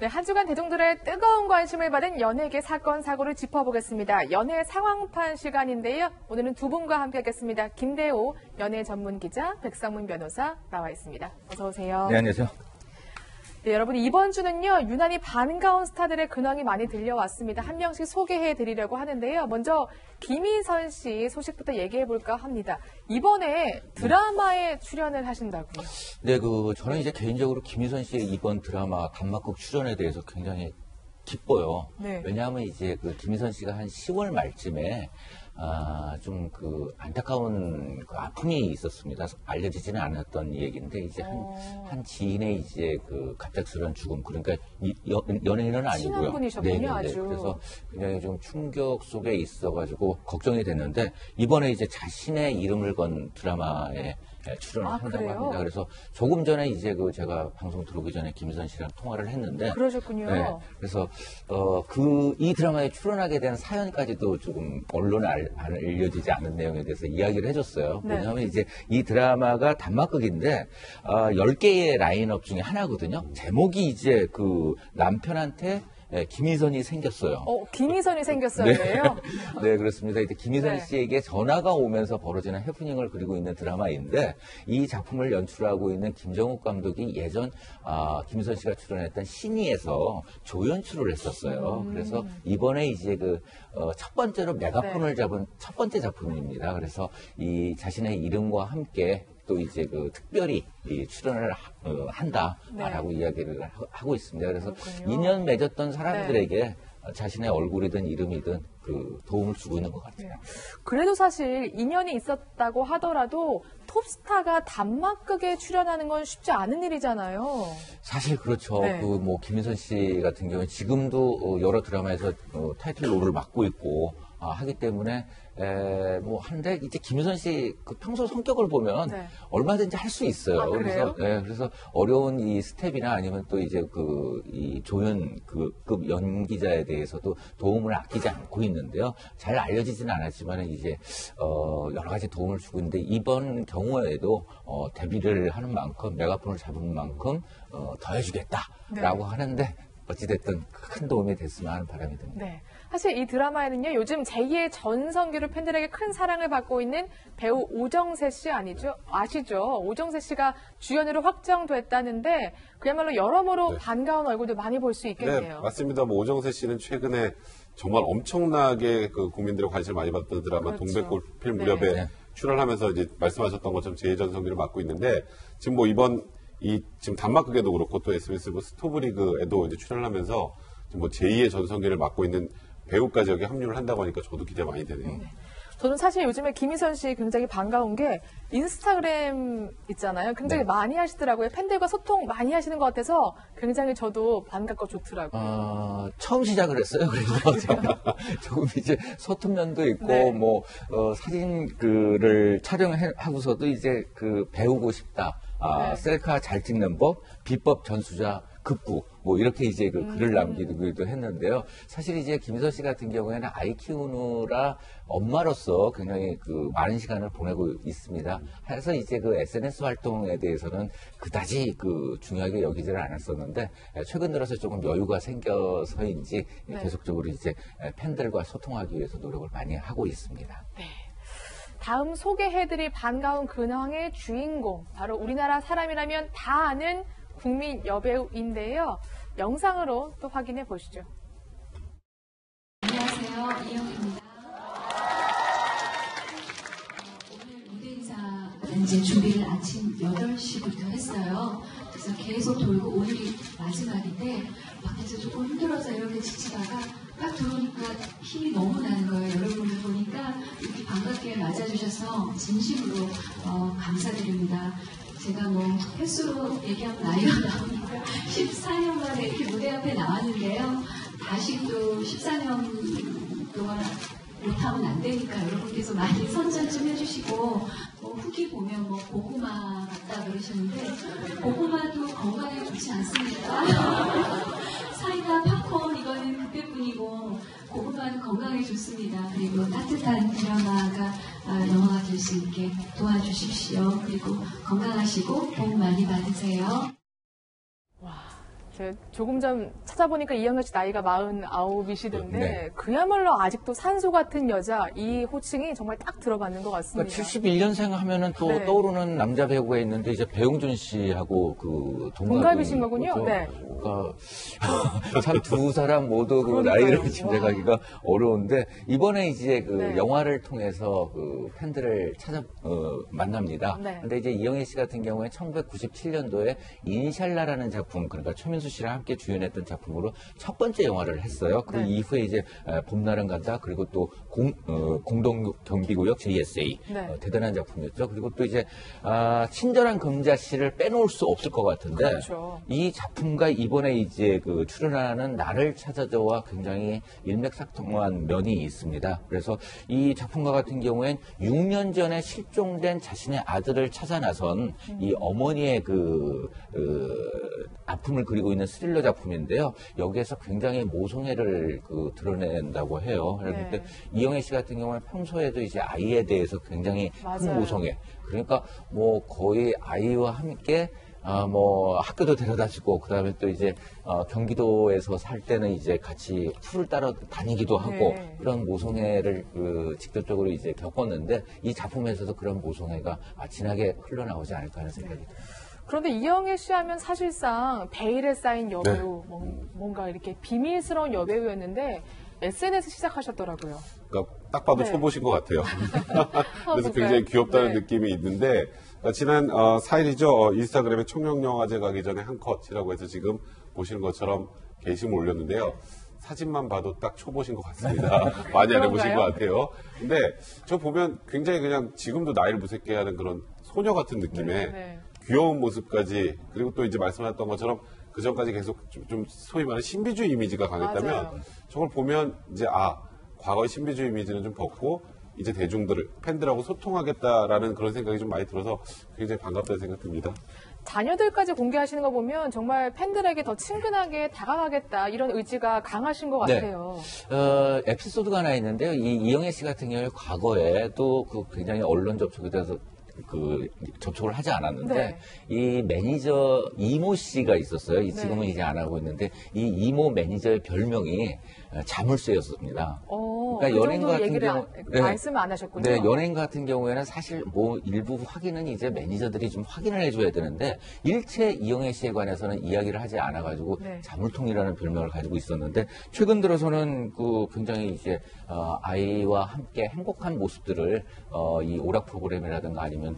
네, 한 주간 대중들의 뜨거운 관심을 받은 연예계 사건, 사고를 짚어보겠습니다. 연예 상황판 시간인데요. 오늘은 두 분과 함께하겠습니다. 김대호 연예 전문 기자, 백상문 변호사 나와 있습니다. 어서 오세요. 네, 안녕하세요. 네, 여러분 이번 주는요. 유난히 반가운 스타들의 근황이 많이 들려왔습니다. 한 명씩 소개해드리려고 하는데요. 먼저 김희선 씨 소식부터 얘기해볼까 합니다. 이번에 드라마에 출연을 하신다고요? 네, 저는 이제 개인적으로 김희선 씨의 이번 드라마 단막극 출연에 대해서 굉장히 기뻐요. 네. 왜냐하면 이제 김희선 씨가 한 10월 말쯤에 좀 안타까운 아픔이 있었습니다. 알려지지는 않았던 얘기인데 이제 한 지인의 이제 갑작스러운 죽음, 그러니까 연예인은 아니고요. 친한 분이셨군요. 네네네. 아주. 그래서 굉장히 좀 충격 속에 있어가지고 걱정이 됐는데 이번에 이제 자신의 이름을 건 드라마에 출연을 한다고 그래요? 합니다. 그래서 조금 전에 이제 제가 방송 들어오기 전에 김희선 씨랑 통화를 했는데. 그러셨군요. 네, 그래서 이 드라마에 출연하게 된 사연까지도 조금 언론에 알려지지 않은 내용에 대해서 이야기를 해줬어요. 네. 왜냐하면 이제 이 드라마가 단막극인데 10개의 라인업 중에 하나거든요. 제목이 이제 남편한테 김희선이 생겼어요. 김희선이 생겼어요. 네. 그래요? 네, 그렇습니다. 이제 김희선 네. 씨에게 전화가 오면서 벌어지는 해프닝을 그리고 있는 드라마인데 이 작품을 연출하고 있는 김정욱 감독이 예전 김희선 씨가 출연했던 신이에서 조연출을 했었어요. 그래서 이번에 이제 첫 번째로 메가폰을 잡은 첫 번째 작품입니다. 그래서 이 자신의 이름과 함께 또 이제 특별히 출연을 한다라고 이야기를 하고 있습니다. 그래서 그렇군요. 인연 맺었던 사람들에게 자신의 얼굴이든 이름이든 도움을 주고 있는 것 같아요. 그래도 사실 인연이 있었다고 하더라도 톱스타가 단막극에 출연하는 건 쉽지 않은 일이잖아요. 사실 그렇죠. 네. 김희선 씨 같은 경우는 지금도 여러 드라마에서 타이틀 롤을 맡고 있고 하기 때문에 한데 이제 김희선 씨 평소 성격을 보면 네. 얼마든지 할 수 있어요. 그래요? 그래서 어려운 이 스텝이나 아니면 또 이제 이 조연급 연기자에 대해서도 도움을 아끼지 않고 있는데요. 잘 알려지지는 않았지만 이제 여러 가지 도움을 주고 있는데 이번 경우에도 데뷔를 하는 만큼 메가폰을 잡은 만큼 더 해주겠다라고 하는데 어찌됐든 큰 도움이 됐으면 하는 바람이 듭니다. 네. 사실 이 드라마에는요, 요즘 제2의 전성기로 팬들에게 큰 사랑을 받고 있는 배우 오정세 씨 아시죠? 오정세 씨가 주연으로 확정됐다는데 그야말로 여러모로 반가운 얼굴도 많이 볼 수 있겠네요. 네, 맞습니다. 오정세 씨는 최근에 정말 엄청나게 국민들의 관심을 많이 받던 드라마 그렇죠. 동백꽃 필 무렵에 네. 출연하면서 이제 말씀하셨던 것처럼 제2전성기를 맡고 있는데 지금 이번 지금 단막극에도 그렇고 또 SBS 스토브리그에도 이제 출연을 하면서 지금 제2의 전성기를 맡고 있는 배우까지 여기 합류를 한다고 하니까 저도 기대 많이 되네요. 저는 사실 요즘에 김희선 씨 굉장히 반가운 게 인스타그램 있잖아요. 굉장히 많이 하시더라고요. 팬들과 소통 많이 하시는 것 같아서 굉장히 저도 반갑고 좋더라고요. 처음 시작을 했어요. 그래서 제가 조금 이제 소통면도 있고 네. 사진 글을 촬영하고서도 이제 배우고 싶다. 네. 셀카 잘 찍는 법, 비법 전수자 급구 이렇게 이제 글을 남기기도 했는데요. 사실 이제 김희선 씨 같은 경우에는 아이 키우느라 엄마로서 굉장히 많은 시간을 보내고 있습니다. 해서 이제 SNS 활동에 대해서는 그다지 중요하게 여기지를 않았었는데 최근 들어서 조금 여유가 생겨서인지 계속적으로 이제 팬들과 소통하기 위해서 노력을 많이 하고 있습니다. 네. 다음 소개해드릴 반가운 근황의 주인공, 바로 우리나라 사람이라면 다 아는 국민 여배우인데요. 영상으로 또 확인해 보시죠. 안녕하세요. 이영입니다. 오늘 무대 인사 이제 준비를 아침 8시부터 했어요. 그래서 계속 돌고 오늘이 마지막인데 밖에서 조금 힘들어서 이렇게 지치다가 딱 들어오니까 힘이 너무 나는 거예요. 여러분을 보니까 이렇게 반갑게 맞아주셔서 진심으로 감사드립니다. 제가 횟수로 얘기하면 나이가 나오니까 14년 만에 이렇게 무대 앞에 나왔는데요. 다시 또 14년 동안 못하면 안 되니까 여러분께서 많이 선전 좀 해주시고 후기 보면 고구마 같다 그러시는데 고구마도 건강에 좋지 않습니까? 사이다, 팝콘 이거는 그때뿐이고 고구마는 건강에 좋습니다. 그리고 따뜻한 드라마가 영화가 될 수 있게 도와주십시오. 그리고 건강하시고 복 많이 받으세요. 조금 전 찾아보니까 이영애 씨 나이가 49이시던데 네. 그야말로 아직도 산소 같은 여자 이 호칭이 정말 딱 들어맞는 것 같습니다. 그러니까 71년생 하면은 또 네. 떠오르는 남자 배우가 있는데 이제 배용준 씨하고 그 동갑이신 거군요. 거죠. 네. 그러니까 참 두 사람 모두 그 그러니까요. 나이를 짐작하기가 어려운데 이번에 이제 그 네. 영화를 통해서 그 팬들을 만납니다. 네. 근데 이제 이영애 씨 같은 경우에 1997년도에 인샬라라는 작품, 그러니까 최민수 씨랑 함께 주연했던 작품으로 첫 번째 영화를 했어요. 그 네. 이후에 이제 봄날은 간다, 그리고 또 공동경비구역 JSA 네. 대단한 작품이었죠. 그리고 또 이제 친절한 금자 씨를 빼놓을 수 없을 것 같은데 그렇죠. 이 작품과 이번에 이제 그 출연하는 나를 찾아줘와 굉장히 일맥상통한 면이 있습니다. 그래서 이 작품과 같은 경우엔 6년 전에 실종된 자신의 아들을 찾아 나선 이 어머니의 그 아픔을 그리고 있는 스릴러 작품인데요. 여기에서 굉장히 모성애를 드러낸다고 해요. 그런데 네. 이영애 씨 같은 경우는 평소에도 이제 아이에 대해서 굉장히 큰 맞아요. 모성애. 그러니까 뭐 거의 아이와 함께 뭐 학교도 데려다 주고 그다음에 또 이제 경기도에서 살 때는 이제 같이 풀을 따라 다니기도 하고 네. 그런 모성애를 직접적으로 이제 겪었는데 이 작품에서도 그런 모성애가 진하게 흘러나오지 않을까 하는 생각이 듭니다. 그런데 이영애 씨 하면 사실상 베일에 쌓인 여배우, 네. 뭔가 이렇게 비밀스러운 여배우였는데 SNS 시작하셨더라고요. 그러니까 딱 봐도 네. 초보신 것 같아요. 그래서 볼까요? 굉장히 귀엽다는 네. 느낌이 있는데 지난 4일이죠. 인스타그램에 총명영화제 가기 전에 한 컷이라고 해서 지금 보시는 것처럼 게시물 올렸는데요. 사진만 봐도 딱 초보신 것 같습니다. 많이 안 해보신 그런가요? 것 같아요. 근데 저 보면 굉장히 그냥 지금도 나이를 무색해 하는 그런 소녀 같은 느낌의 네. 귀여운 모습까지, 그리고 또 이제 말씀하셨던 것처럼 그 전까지 계속 좀 소위 말하는 신비주의 이미지가 강했다면 맞아요. 저걸 보면 이제 과거의 신비주의 이미지는 좀 벗고 이제 대중들을, 팬들하고 소통하겠다라는 그런 생각이 좀 많이 들어서 굉장히 반갑다는 생각 듭니다. 자녀들까지 공개하시는 거 보면 정말 팬들에게 더 친근하게 다가가겠다 이런 의지가 강하신 것 네. 같아요. 에피소드가 하나 있는데요. 이영애 씨 같은 경우에 과거에 또 굉장히 언론 접촉에 대해서 접촉을 하지 않았는데 네. 이 매니저 이모 씨가 있었어요. 지금은 네. 이제 안 하고 있는데 이 이모 매니저의 별명이 자물쇠였습니다. 그 연예인 정도 같은 얘기를 경우, 말씀 안 하셨군요. 네, 연예인 같은 경우에는 사실 뭐 일부 확인은 이제 매니저들이 좀 확인을 해줘야 되는데 일체 이영애 씨에 관해서는 이야기를 하지 않아가지고 네. 자물통이라는 별명을 가지고 있었는데 최근 들어서는 굉장히 이제 아이와 함께 행복한 모습들을 이 오락 프로그램이라든가 아니면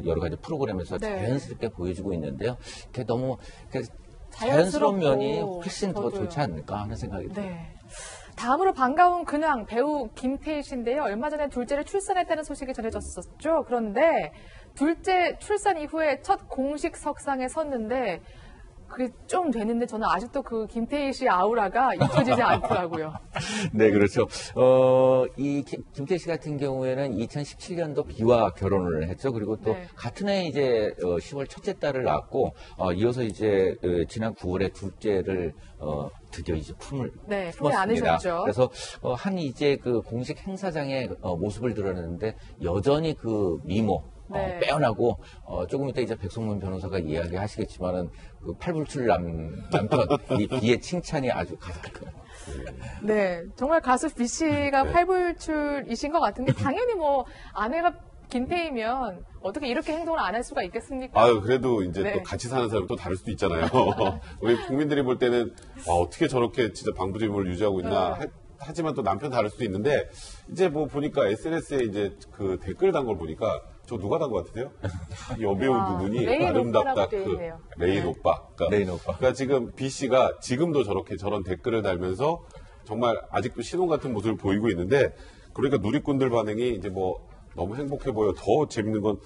여러 가지 프로그램에서 네. 자연스럽게 보여주고 있는데요. 이렇게 너무 자연스럽고 자연스러운 면이 훨씬 더 저도요. 좋지 않을까 하는 생각이 듭니다. 네. 다음으로 반가운 근황 배우 김태희 씨인데요. 얼마 전에 둘째를 출산했다는 소식이 전해졌었죠. 그런데 둘째 출산 이후에 첫 공식 석상에 섰는데 그게 좀 되는데 저는 아직도 그 김태희 씨 아우라가 잊혀지지 않더라고요. 네, 그렇죠. 이 김태희 씨 같은 경우에는 2017년도 비와 결혼을 했죠. 그리고 또 네. 같은 해 이제 10월 첫째 딸을 낳았고 이어서 이제 지난 9월에 둘째를 드디어 이제 품을 네, 품에 품었습니다. 안으셨죠. 그래서 한 이제 공식 행사장에 모습을 드러냈는데 여전히 그 미모 네. 빼어나고 조금 이따 이제 백성문 변호사가 이야기하시겠지만은 그 팔불출 남편 이 비의 칭찬이 아주 가득해요. 네, 정말 가수 B 씨가 팔불출이신 것 같은데 당연히 뭐 아내가 김태희면 어떻게 이렇게 행동을 안 할 수가 있겠습니까? 그래도 이제 네. 또 같이 사는 사람은 또 다를 수도 있잖아요. 우리 국민들이 볼 때는 어떻게 저렇게 진짜 방부제임을 유지하고 있나 네. 하지만 또 남편 다를 수도 있는데 이제 뭐 보니까 SNS에 이제 그 댓글 단 걸 보니까 저 누가 단 것 같으세요? 여배우 와, 누구니 레인 아름답다 오빠라고 돼 그 있네요. 레인 오빠. 레인 오빠. 그러니까 지금 B 씨가 지금도 저런 댓글을 달면서 정말 아직도 신혼 같은 모습을 보이고 있는데 그러니까 누리꾼들 반응이 이제 뭐 너무 행복해 보여. 더 재밌는 건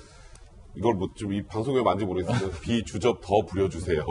이걸 뭐 좀 이 방송에 맞는지 모르겠어요. 비주접 더 부려주세요.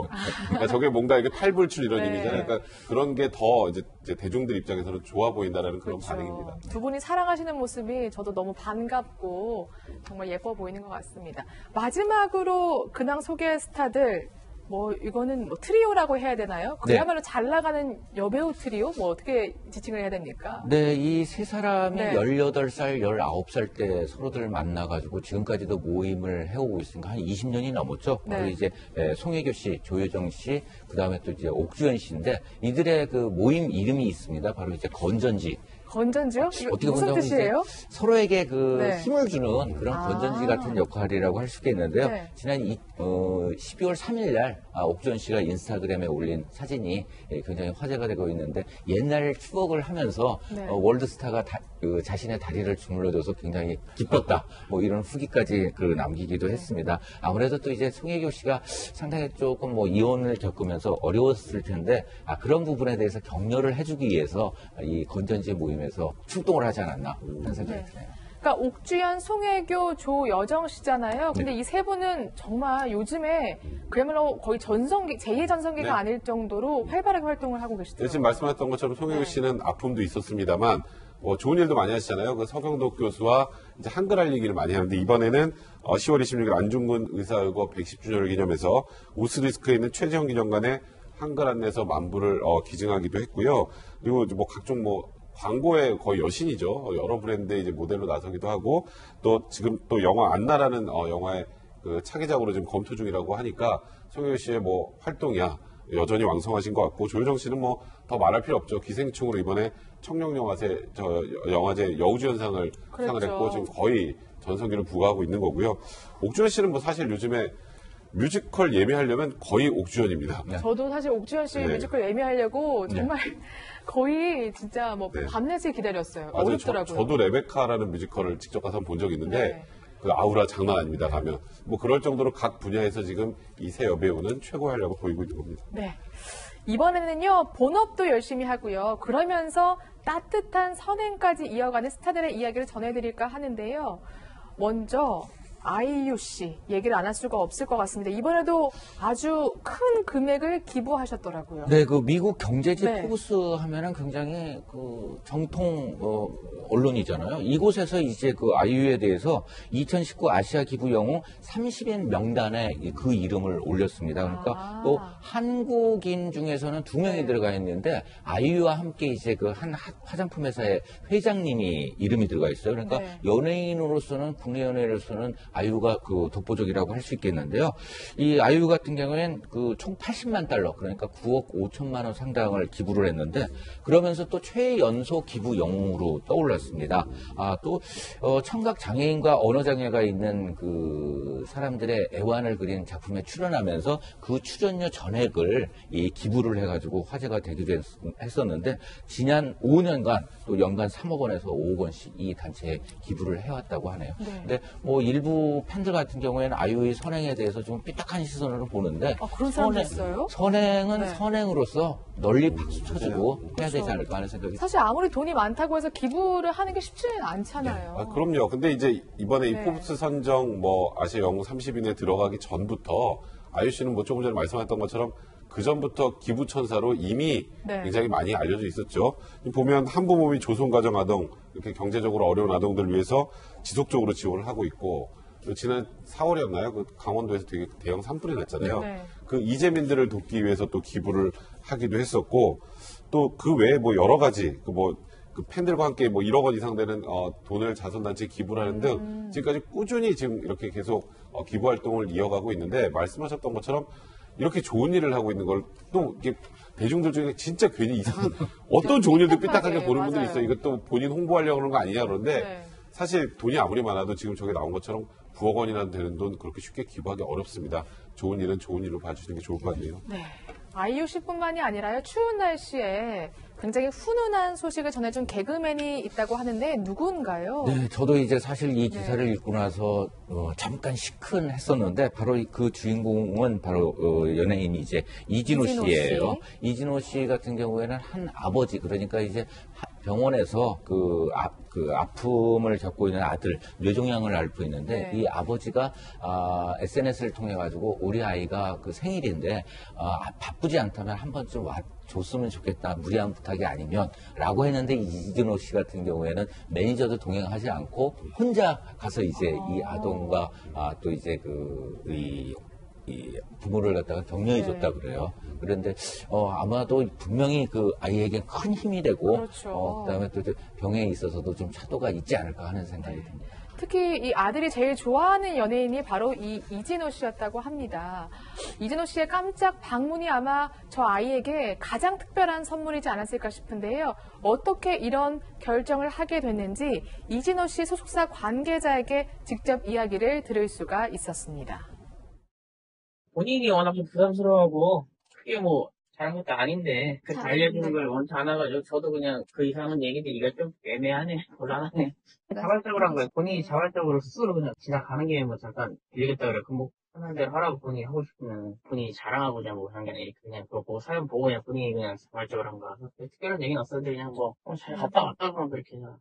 그러니까 저게 뭔가 이게 팔불출 이런 네. 의미잖아요. 그러니까 그런 게 더 이제 대중들 입장에서는 좋아 보인다라는 그런 그렇죠. 반응입니다. 두 분이 사랑하시는 모습이 저도 너무 반갑고 정말 예뻐 보이는 것 같습니다. 마지막으로 근황 소개 스타들 뭐 이거는 뭐 트리오라고 해야 되나요? 그야말로 잘 나가는 여배우 트리오? 뭐 어떻게 지칭을 해야 됩니까? 네, 이 세 사람이 네. 18살, 19살 때 서로들 만나가지고 지금까지도 모임을 해오고 있으니까 한 20년이 넘었죠. 네. 그리고 이제 송혜교 씨, 조효정 씨, 그 다음에 또 이제 옥주현 씨인데 이들의 그 모임 이름이 있습니다. 바로 이제 건전지. 건전지요? 이거 어떻게 무슨 본다면 뜻이에요? 이제 서로에게 그 네. 힘을 주는 그런 아. 건전지 같은 역할이라고 할 수 있겠는데요. 네. 지난 12월 3일 날 옥주현 씨가 인스타그램에 올린 사진이 굉장히 화제가 되고 있는데 옛날 추억을 하면서 네. 월드스타가 그 자신의 다리를 주물러줘서 굉장히 기뻤다. 뭐 이런 후기까지 남기기도 했습니다. 아무래도 또 이제 송혜교 씨가 상당히 조금 뭐 이혼을 겪으면서 어려웠을 텐데 그런 부분에 대해서 격려를 해주기 위해서 이 건전지 모임에서 출동을 하지 않았나 하는 생각이 네. 드네요. 그러니까 옥주현, 송혜교, 조여정 씨잖아요. 근데 이 세 분은 정말 요즘에 그야말로 거의 전성기, 제2의 전성기가 네. 아닐 정도로 활발하게 활동을 하고 네, 계시더라고요. 지금 말씀하셨던 것처럼 송혜교 씨는 아픔도 있었습니다만 좋은 일도 많이 하시잖아요. 그 서경덕 교수와 이제 한글 알리기를 많이 하는데 이번에는 10월 26일 안중근 의사의고 110주년을 기념해서 우스리스크에 있는 최재형 기념관에 한글 안내서 만부를 기증하기도 했고요. 그리고 뭐 각종 광고의 거의 여신이죠. 여러 브랜드의 이제 모델로 나서기도 하고 또 지금 또 영화 안나라는 영화의 그 차기작으로 지금 검토 중이라고 하니까 송혜교 씨의 활동이야 여전히 왕성하신 것 같고 조효정 씨는 더 말할 필요 없죠. 기생충으로 이번에 청룡영화제 영화제 여우주연상을 그랬죠. 상을 했고 지금 거의 전성기를 부과하고 있는 거고요. 옥주현 씨는 사실 요즘에 뮤지컬 예매하려면 거의 옥주현입니다. 네. 저도 사실 옥주현 씨 네. 뮤지컬 예매하려고 정말 거의 진짜 네. 밤낮을 기다렸어요. 맞아요. 어렵더라고요. 저도 레베카라는 뮤지컬을 직접 가서 본 적이 있는데 네. 그 아우라 장난 아닙니다. 가면 그럴 정도로 각 분야에서 지금 이 세 여배우는 최고 하려고 보이고 있는 겁니다. 네. 이번에는요, 본업도 열심히 하고요. 그러면서 따뜻한 선행까지 이어가는 스타들의 이야기를 전해드릴까 하는데요. 먼저, 아이유 씨 얘기를 안 할 수가 없을 것 같습니다. 이번에도 아주 큰 금액을 기부하셨더라고요. 네, 그 미국 경제지 네. 포브스 하면은 굉장히 그 정통 언론이잖아요. 이곳에서 이제 그 아이유에 대해서 2019 아시아 기부 영웅 30인 명단에 그 이름을 올렸습니다. 그러니까 또 한국인 중에서는 2명이 네. 들어가 있는데 아이유와 함께 이제 그 한 화장품 회사의 회장님이 이름이 들어가 있어요. 그러니까 네. 연예인으로서는 국내 연예인으로서는 아이유가 그 독보적이라고 할 수 있겠는데요. 이 아이유 같은 경우에는 그 총 80만 달러, 그러니까 9억 5천만 원 상당을 기부를 했는데 그러면서 또 최연소 기부 영웅으로 떠올랐습니다. 또 청각 장애인과 언어 장애가 있는 그 사람들의 애환을 그린 작품에 출연하면서 그 출연료 전액을 이 기부를 해가지고 화제가 되기도 했었는데 지난 5년간 또 연간 3억 원에서 5억 원씩 이 단체에 기부를 해왔다고 하네요. 네. 근데 일부 팬들 같은 경우에는 아이유의 선행에 대해서 좀 삐딱한 시선으로 보는데 그런 사람도 있어요? 선행은 네. 선행으로서 널리 박수 쳐주고 해야 되지 않을까 하는 생각이 사실 아무리 돈이 많다고 해서 기부를 하는 게 쉽지는 않잖아요. 그럼요. 근데 이제 이번에 네. 이 포브스 선정 아시아 영웅 30인에 들어가기 전부터 아이유 씨는 조금 전에 말씀하셨던 것처럼 그 전부터 기부천사로 이미 네. 굉장히 많이 알려져 있었죠. 보면 한부모님 조선가정 아동, 이렇게 경제적으로 어려운 아동들을 위해서 지속적으로 지원을 하고 있고, 또 지난 4월이었나요? 그 강원도에서 되게 대형 산불이 났잖아요. 네. 그 이재민들을 돕기 위해서 또 기부를 하기도 했었고, 또 그 외에 여러 가지, 그 팬들과 함께 1억 원 이상 되는 돈을 자선단체에 기부를 하는 등 지금까지 꾸준히 지금 이렇게 계속 기부 활동을 이어가고 있는데 말씀하셨던 것처럼 이렇게 좋은 일을 하고 있는 걸 또 이게 대중들 중에 진짜 괜히 이상한 어떤 좋은 일도 삐딱하게 보는 분들이 맞아요. 있어요. 이것도 본인 홍보하려고 그런 거 아니냐 그러는데 네. 사실 돈이 아무리 많아도 지금 저게 나온 것처럼 9억 원이나 되는 돈 그렇게 쉽게 기부하기 어렵습니다. 좋은 일은 좋은 일로 봐주시는 게 좋을 것 같네요. 네. 아이유 씨뿐만이 아니라요. 추운 날씨에 굉장히 훈훈한 소식을 전해준 개그맨이 있다고 하는데 누군가요? 네, 저도 이제 사실 이 기사를 읽고 나서 잠깐 시큰했었는데 바로 그 주인공은 바로 연예인 이제 이진호 씨예요. 이진호 씨 같은 경우에는 한 아버지 그러니까 이제 병원에서 그 아픔을 겪고 있는 아들 뇌종양을 앓고 있는데 네. 이 아버지가 SNS를 통해 가지고 우리 아이가 그 생일인데 바쁘지 않다면 한 번쯤 와 줬으면 좋겠다. 무리한 부탁이 아니면 라고 했는데 이진호 씨 같은 경우에는 매니저도 동행하지 않고 혼자 가서 이제 이 아동과 또 이제 이 이 부모를 갖다가 격려해 네. 줬다 그래요. 그런데 아마도 분명히 그 아이에게 큰 힘이 되고 그렇죠. 그다음에 또 병에 있어서도 좀 차도가 있지 않을까 하는 생각이 듭니다. 특히 이 아들이 제일 좋아하는 연예인이 바로 이 이진호 씨였다고 합니다. 이진호 씨의 깜짝 방문이 아마 저 아이에게 가장 특별한 선물이지 않았을까 싶은데요. 어떻게 이런 결정을 하게 됐는지 이진호 씨 소속사 관계자에게 직접 이야기를 들을 수가 있었습니다. 본인이 워낙 좀 부담스러워하고 크게 뭐 잘한 것도 아닌데 그 알려주는 걸 원치 않아가지고 저도 그냥 그 이상한 얘기들이가 좀 애매하네, 곤란하네. 자발적으로 한 거예요. 본인이 자발적으로 스스로 그냥 지나가는 게 뭐 잠깐 빌리겠다 그래. 그럼 뭐 편한 대로 하라고 본인이 하고 싶으면 본인이 자랑하고자 뭐 그런 게 아니라 그냥 그거 보고 사연 보고 그냥 본인이 그냥 자발적으로 한 거라서 특별한 얘기는 없었는데 그냥 뭐 잘 갔다 왔다 그러면 그렇게 해서.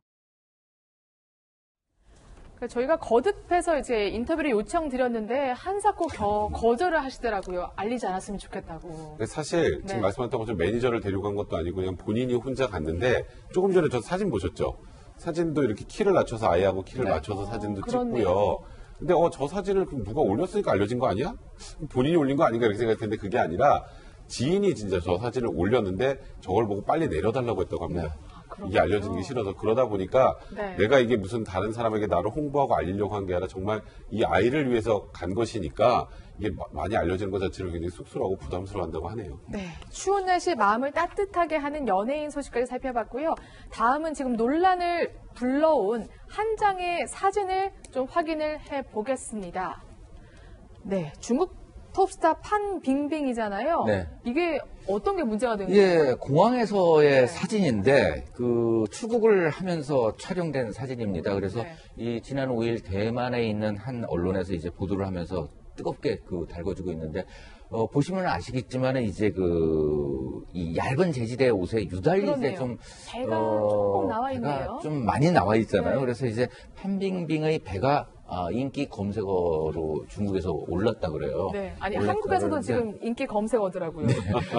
저희가 거듭해서 이제 인터뷰를 요청드렸는데 한사코 거절을 하시더라고요. 알리지 않았으면 좋겠다고. 근데 사실 네. 지금 말씀하셨던 것처럼 매니저를 데려간 것도 아니고 그냥 본인이 혼자 갔는데 조금 전에 저 사진 보셨죠? 사진도 이렇게 키를 낮춰서 아이하고 키를 네. 낮춰서 사진도 그렇네요. 찍고요. 근데 저 사진을 그럼 누가 올렸으니까 알려진 거 아니야? 본인이 올린 거 아닌가 이렇게 생각했는데 그게 아니라 지인이 진짜 저 사진을 올렸는데 저걸 보고 빨리 내려달라고 했다고 합니다. 이게 알려지는 게 싫어서 그러다 보니까 네. 내가 이게 무슨 다른 사람에게 나를 홍보하고 알리려고 한 게 아니라 정말 이 아이를 위해서 간 것이니까 이게 많이 알려지는 것 자체를 굉장히 쑥스러워하고 부담스러워한다고 하네요. 네, 추운 날씨 마음을 따뜻하게 하는 연예인 소식까지 살펴봤고요. 다음은 지금 논란을 불러온 한 장의 사진을 좀 확인을 해보겠습니다. 네, 중국 톱스타 판 빙빙이잖아요. 네. 이게 어떤 게 문제가 된 거예요? 예, 공항에서의 네. 사진인데 그 출국을 하면서 촬영된 사진입니다. 그래서 네. 이 지난 5일 대만에 있는 한 언론에서 이제 보도를 하면서 뜨겁게 달궈주고 있는데 보시면 아시겠지만 이제 이 얇은 재질의 옷에 유달리 이제 그러네요. 좀 배가 조금 나와 있네요. 배가 좀 많이 나와 있잖아요. 네. 그래서 이제 판빙빙의 배가 인기 검색어로 중국에서 올랐다 그래요. 네, 아니 올랐다 한국에서도 그러는데 지금 인기 검색어더라고요.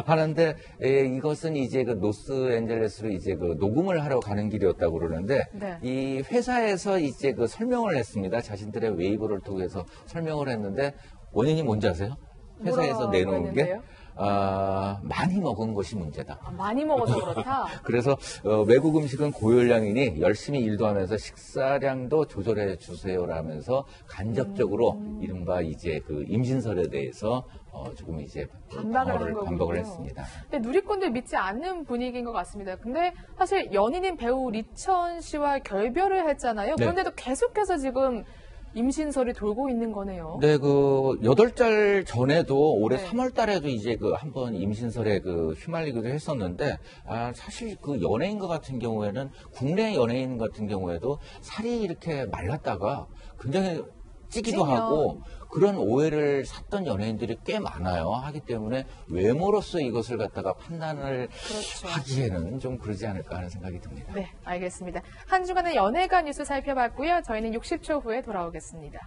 하는데 이것은 이제 그 로스앤젤레스로 이제 그 녹음을 하러 가는 길이었다고 그러는데 네. 이 회사에서 이제 그 설명을 했습니다. 자신들의 웨이브를 통해서 설명을 했는데 원인이 뭔지 아세요? 회사에서 뭐라고 내놓은 했는데요? 게 많이 먹은 것이 문제다. 많이 먹어서 그렇다. 그래서 외국 음식은 고열량이니 열심히 일도 하면서 식사량도 조절해 주세요라면서 간접적으로 이른바 이제 그 임신설에 대해서 조금 이제 반박을 한 거군요. 반박을 했습니다. 근데 누리꾼들 믿지 않는 분위기인 것 같습니다. 근데 사실 연인인 배우 리천 씨와 결별을 했잖아요. 네. 그런데도 계속해서 지금 임신설이 돌고 있는 거네요. 네, 8달 전에도 올해 네. 3월 달에도 이제 한번 임신설에 휘말리기도 했었는데, 사실 연예인 같은 경우에는, 국내 연예인 같은 경우에도 살이 이렇게 말랐다가 굉장히 찌기도 찌면. 하고, 그런 오해를 샀던 연예인들이 꽤 많아요. 하기 때문에 외모로서 이것을 갖다가 판단을 그렇죠. 하기에는 좀 그러지 않을까 하는 생각이 듭니다. 네, 알겠습니다. 한 주간의 연예가 뉴스 살펴봤고요. 저희는 60초 후에 돌아오겠습니다.